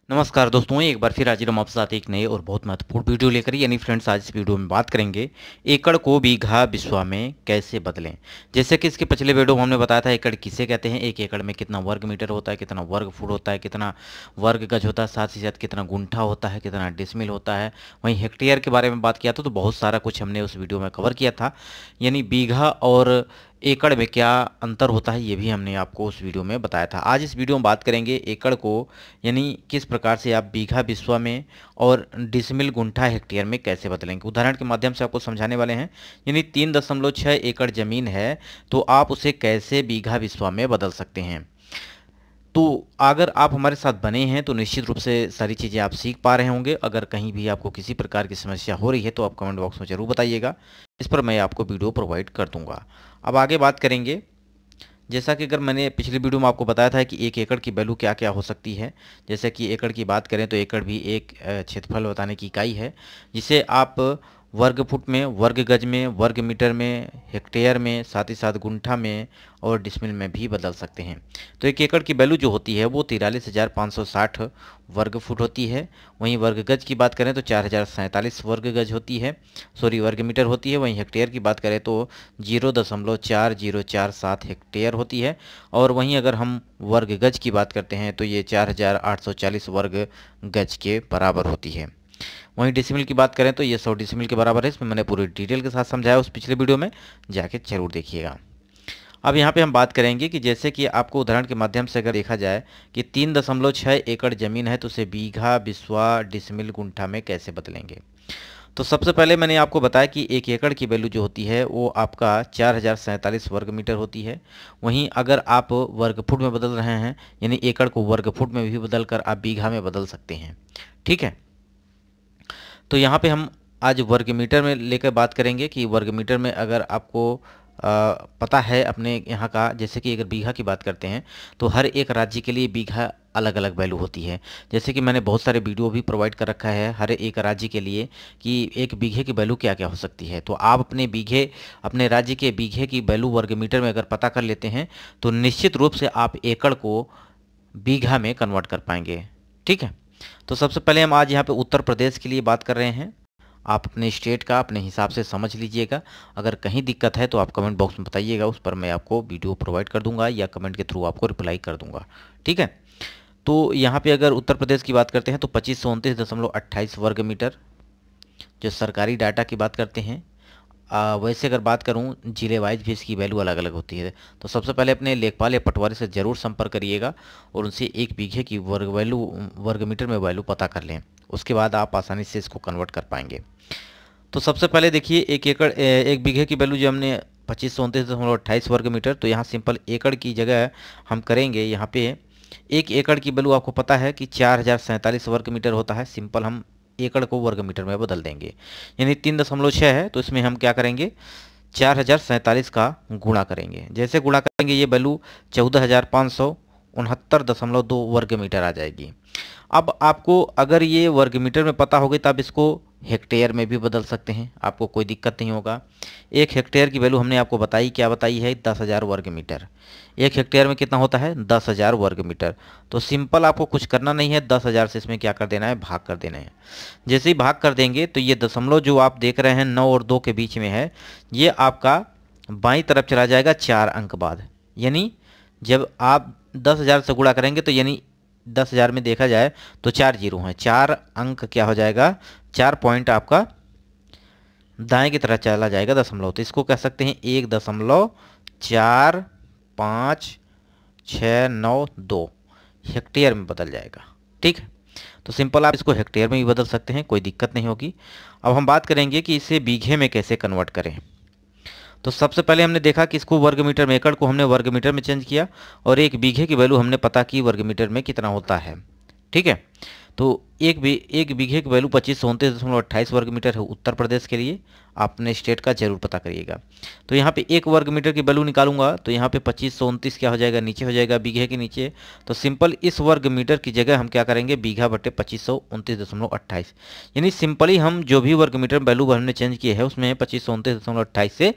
नमस्कार दोस्तों, एक बार फिर हाजिर हम आपके साथ एक नए और बहुत महत्वपूर्ण वीडियो लेकर। यानी फ्रेंड्स, आज इस वीडियो में बात करेंगे एकड़ को बीघा बिस्वा में कैसे बदलें। जैसे कि इसके पिछले वीडियो में हमने बताया था एकड़ किसे कहते हैं, एक एकड़ में कितना वर्ग मीटर होता है, कितना वर्ग फुट होता है, कितना वर्ग गज होता है, साथ ही साथ कितना गुंठा होता है, कितना डिसमिल होता है। वहीं हेक्टेयर के बारे में बात किया था तो बहुत सारा कुछ हमने उस वीडियो में कवर किया था। यानी बीघा और एकड़ में क्या अंतर होता है ये भी हमने आपको उस वीडियो में बताया था। आज इस वीडियो में बात करेंगे एकड़ को यानी किस प्रकार से आप बीघा बिस्वा में और डिसमिल गुंठा हेक्टेयर में कैसे बदलेंगे। उदाहरण के माध्यम से आपको समझाने वाले हैं। यानी 3.6 एकड़ जमीन है तो आप उसे कैसे बीघा बिस्वा में बदल सकते हैं। तो अगर आप हमारे साथ बने हैं तो निश्चित रूप से सारी चीज़ें आप सीख पा रहे होंगे। अगर कहीं भी आपको किसी प्रकार की समस्या हो रही है तो आप कमेंट बॉक्स में ज़रूर बताइएगा, इस पर मैं आपको वीडियो प्रोवाइड कर दूंगा। अब आगे बात करेंगे। जैसा कि अगर मैंने पिछली वीडियो में आपको बताया था कि एक एकड़ की वैल्यू क्या क्या हो सकती है। जैसे कि एकड़ की बात करें तो एकड़ भी एक क्षेत्रफल बताने की इकाई है, जिसे आप वर्ग फुट में, वर्ग गज में, वर्ग मीटर में, हेक्टेयर में, साथ ही साथ गुंठा में और डिसमिल में भी बदल सकते हैं। तो एक एकड़ की वैल्यू जो होती है वो 43,560 वर्ग फुट होती है। वहीं वर्ग गज की बात करें तो 4,047 वर्ग गज होती है, वर्ग मीटर होती है। वहीं हेक्टेयर की बात करें तो 0.4047 हेक्टेयर होती है। और वहीं अगर हम वर्ग गज की बात करते हैं तो ये 4,840 वर्ग गज के बराबर होती है। वहीं डिसिमिल की बात करें तो ये 100 डिसिमिल के बराबर है। इसमें मैंने पूरी डिटेल के साथ समझाया, उस पिछले वीडियो में जाके जरूर देखिएगा। अब यहाँ पे हम बात करेंगे कि जैसे कि आपको उदाहरण के माध्यम से अगर देखा जाए कि 3.6 एकड़ जमीन है तो उसे बीघा बिस्वा डिसमिल गुंठा में कैसे बदलेंगे। तो सबसे पहले मैंने आपको बताया कि एक एकड़ की वैल्यू जो होती है वो आपका 4,047 वर्ग मीटर होती है। वहीं अगर आप वर्ग फुट में बदल रहे हैं यानी एकड़ को वर्ग फुट में भी बदल कर आप बीघा में बदल सकते हैं। ठीक है, तो यहाँ पे हम आज वर्ग मीटर में लेकर बात करेंगे कि वर्ग मीटर में अगर आपको पता है अपने यहाँ का, जैसे कि अगर बीघा की बात करते हैं तो हर एक राज्य के लिए बीघा अलग अलग वैल्यू होती है। जैसे कि मैंने बहुत सारे वीडियो भी प्रोवाइड कर रखा है हर एक राज्य के लिए कि एक बीघे की वैल्यू क्या क्या हो सकती है। तो आप अपने राज्य के बीघे की वैल्यू वर्ग मीटर में अगर पता कर लेते हैं तो निश्चित रूप से आप एकड़ को बीघा में कन्वर्ट कर पाएंगे। ठीक है, तो सबसे पहले हम आज यहाँ पे उत्तर प्रदेश के लिए बात कर रहे हैं। आप अपने स्टेट का अपने हिसाब से समझ लीजिएगा। अगर कहीं दिक्कत है तो आप कमेंट बॉक्स में बताइएगा, उस पर मैं आपको वीडियो प्रोवाइड कर दूंगा या कमेंट के थ्रू आपको रिप्लाई कर दूंगा। ठीक है, तो यहाँ पे अगर उत्तर प्रदेश की बात करते हैं तो 2529.28 वर्ग मीटर जो सरकारी डाटा की बात करते हैं। वैसे अगर बात करूं जिले वाइज भी इसकी वैल्यू अलग अलग होती है। तो सबसे पहले अपने लेखपाल या पटवारी से ज़रूर संपर्क करिएगा और उनसे एक बीघे की वर्ग मीटर में वैल्यू पता कर लें। उसके बाद आप आसानी से इसको कन्वर्ट कर पाएंगे। तो सबसे पहले देखिए एक बीघे की वैल्यू जो हमने 2529.28 वर्ग मीटर, तो यहाँ सिंपल एकड़ की जगह हम करेंगे। यहाँ पे एक एकड़ की वैल्यू आपको पता है कि 4,047 वर्ग मीटर होता है। सिंपल हम एकड़ को वर्ग मीटर में बदल देंगे। यानी 3.6 है तो इसमें हम क्या करेंगे, 4,047 का गुणा करेंगे। जैसे गुणा करेंगे ये वैल्यू 14,569.2 वर्ग मीटर आ जाएगी। अब आपको अगर ये वर्ग मीटर में पता हो गई तब इसको हेक्टेयर में भी बदल सकते हैं, आपको कोई दिक्कत नहीं होगा। एक हेक्टेयर की वैल्यू हमने आपको बताई, क्या बताई है, 10,000 वर्ग मीटर। एक हेक्टेयर में कितना होता है, 10,000 वर्ग मीटर। तो सिंपल आपको कुछ करना नहीं है, 10,000 से इसमें क्या कर देना है, भाग कर देना है। जैसे ही भाग कर देंगे तो ये दशमलव जो आप देख रहे हैं 9 और 2 के बीच में है, ये आपका बाईं तरफ चला जाएगा 4 अंक बाद। यानी जब आप 10,000 से गुणा करेंगे तो यानी 10,000 में देखा जाए तो 4 जीरो हैं, 4 अंक क्या हो जाएगा, 4 पॉइंट आपका दाएं की तरफ चला जाएगा दशमलव। तो इसको कह सकते हैं 1.4569 हेक्टेयर में बदल जाएगा। ठीक है, तो सिंपल आप इसको हेक्टेयर में भी बदल सकते हैं, कोई दिक्कत नहीं होगी। अब हम बात करेंगे कि इसे बीघे में कैसे कन्वर्ट करें। तो सबसे पहले हमने देखा कि इसको वर्ग मीटर में, एकड़ को हमने वर्ग मीटर में चेंज किया और एक बीघे की वैल्यू हमने पता की वर्ग मीटर में कितना होता है। ठीक है, तो एक बीघे की वैल्यू 2529.28 वर्ग मीटर है उत्तर प्रदेश के लिए। आप अपने स्टेट का जरूर पता करिएगा। तो यहाँ पे एक वर्ग मीटर की वैल्यू निकालूंगा तो यहाँ पे 2529 क्या हो जाएगा, नीचे हो जाएगा बीघे के नीचे। तो सिंपल इस वर्ग मीटर की जगह हम क्या करेंगे, बीघा बटे 2529.28। यानी सिंपली हम जो भी वर्ग मीटर वैल्यू हमने चेंज की है उसमें 2529.28 से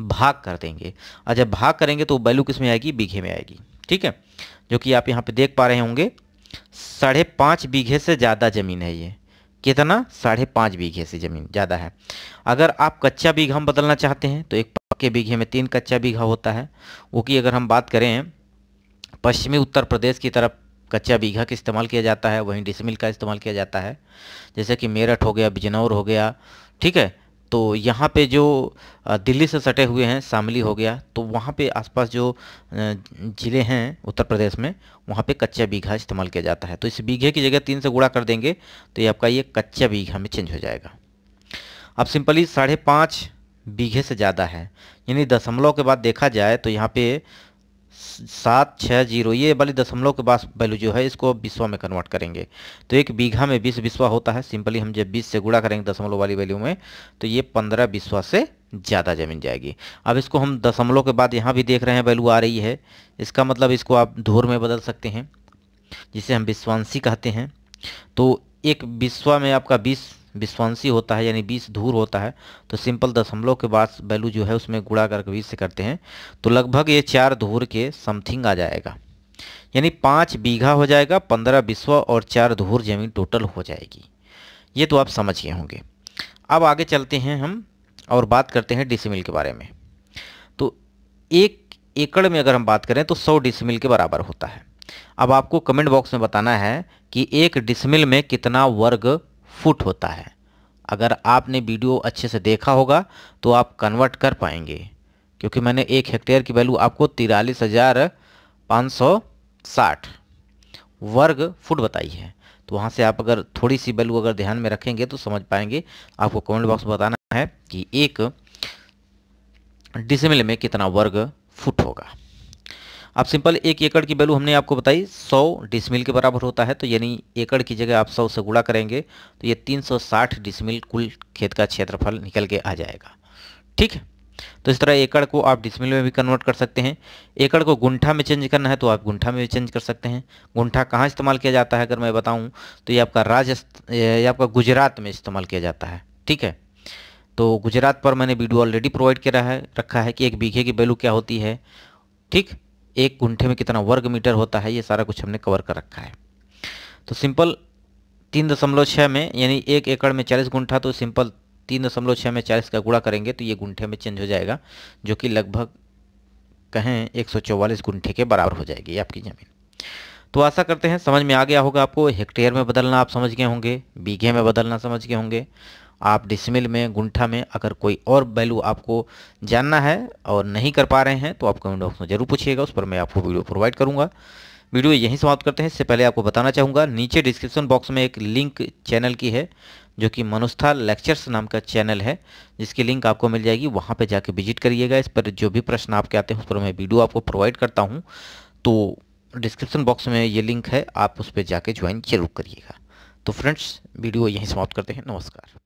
भाग कर देंगे। और जब भाग करेंगे तो वैल्यू किस में आएगी, बीघे में आएगी। ठीक है, जो कि आप यहाँ पे देख पा रहे होंगे। 5.5 बीघे से ज़्यादा ज़मीन है ये। कितना? 5.5 बीघे से ज़मीन ज़्यादा है। अगर आप कच्चा बीघा हम बदलना चाहते हैं तो एक पक्के बीघे में 3 कच्चा बीघा होता है। वो की अगर हम बात करें पश्चिमी उत्तर प्रदेश की तरफ कच्चा बीघा का इस्तेमाल किया जाता है, वहीं डिसमिल का इस्तेमाल किया जाता है। जैसे कि मेरठ हो गया, बिजनौर हो गया, ठीक है। तो यहाँ पे जो दिल्ली से सटे हुए हैं, शामली हो गया, तो वहाँ पे आसपास जो ज़िले हैं उत्तर प्रदेश में, वहाँ पे कच्चा बीघा इस्तेमाल किया जाता है। तो इस बीघे की जगह 3 से गुणा कर देंगे तो ये आपका ये कच्चा बीघा में चेंज हो जाएगा। अब सिंपली 5.5 बीघे से ज़्यादा है, यानी दशमलव के बाद देखा जाए तो यहाँ पे 760, ये वाली दशमलव के बाद वैल्यू जो है इसको बिस्वा में कन्वर्ट करेंगे तो एक बीघा में 20 बिस्वा होता है। सिंपली हम जब 20 से गुणा करेंगे दशमलव वाली वैल्यू में तो ये 15 बिस्वा से ज़्यादा ज़मीन जाएगी। अब इसको हम दशमलव के बाद यहाँ भी देख रहे हैं वैल्यू आ रही है, इसका मतलब इसको आप धूर में बदल सकते हैं, जिसे हम विश्वांशी कहते हैं। तो एक बिस्वा में आपका 20 विश्वांशी होता है, यानी 20 धूर होता है। तो सिंपल दशमलव के बाद वैल्यू जो है उसमें गुणा करके 20 से करते हैं तो लगभग ये 4 धूर के समथिंग आ जाएगा, यानी 5 बीघा हो जाएगा, 15 बिस्वा और 4 धूर जमीन टोटल हो जाएगी। ये तो आप समझ गए होंगे। अब आगे चलते हैं हम और बात करते हैं डिसमिल के बारे में। तो 1 एकड़ में अगर हम बात करें तो 100 डिसमिल के बराबर होता है। अब आपको कमेंट बॉक्स में बताना है कि 1 डिसमिल में कितना वर्ग फुट होता है। अगर आपने वीडियो अच्छे से देखा होगा तो आप कन्वर्ट कर पाएंगे, क्योंकि मैंने 1 हेक्टेयर की वैल्यू आपको 43,560 वर्ग फुट बताई है। तो वहाँ से आप अगर थोड़ी सी वैल्यू अगर ध्यान में रखेंगे तो समझ पाएंगे। आपको कमेंट बॉक्स में बताना है कि 1 डिसमिल में कितना वर्ग फुट होगा। अब सिंपल 1 एकड़ की वैल्यू हमने आपको बताई 100 डिसमिल के बराबर होता है, तो यानी एकड़ की जगह आप 100 से गुणा करेंगे तो ये 360 डिसमिल कुल खेत का क्षेत्रफल निकल के आ जाएगा। ठीक है, तो इस तरह एकड़ को आप डिसमिल में भी कन्वर्ट कर सकते हैं। एकड़ को गुंठा में चेंज करना है तो आप गुंठा में भी चेंज कर सकते हैं। गुंठा कहाँ इस्तेमाल किया जाता है अगर मैं बताऊँ तो ये आपका गुजरात में इस्तेमाल किया जाता है। ठीक है, तो गुजरात पर मैंने वीडियो ऑलरेडी प्रोवाइड किया रखा है कि 1 बीघे की वैल्यू क्या होती है। ठीक, 1 गुंठे में कितना वर्ग मीटर होता है, ये सारा कुछ हमने कवर कर रखा है। तो सिंपल 3.6 में, यानी 1 एकड़ में 40 गुंठा, तो सिंपल 3.6 में 40 का गुणा करेंगे तो ये गुंठे में चेंज हो जाएगा, जो कि लगभग कहें 144 गुंठे के बराबर हो जाएगी आपकी ज़मीन। तो आशा करते हैं समझ में आ गया होगा आपको। हेक्टेयर में बदलना आप समझ गए होंगे, बीघे में बदलना समझ गए होंगे, आप डिसमिल में, गुंठा में। अगर कोई और वैल्यू आपको जानना है और नहीं कर पा रहे हैं तो आप कमेंट बॉक्स में जरूर पूछिएगा, उस पर मैं आपको वीडियो प्रोवाइड करूंगा। वीडियो यहीं समाप्त करते हैं। इससे पहले आपको बताना चाहूँगा, नीचे डिस्क्रिप्शन बॉक्स में एक लिंक चैनल की है जो कि मनुस्था लेक्चर्स नाम का चैनल है, जिसकी लिंक आपको मिल जाएगी। वहाँ पर जाके विजिट करिएगा। इस पर जो भी प्रश्न आपके आते हैं उस पर मैं वीडियो आपको प्रोवाइड करता हूँ। तो डिस्क्रिप्शन बॉक्स में ये लिंक है, आप उस पर जाके ज्वाइन जरूर करिएगा। तो फ्रेंड्स, वीडियो यहीं समाप्त करते हैं। नमस्कार।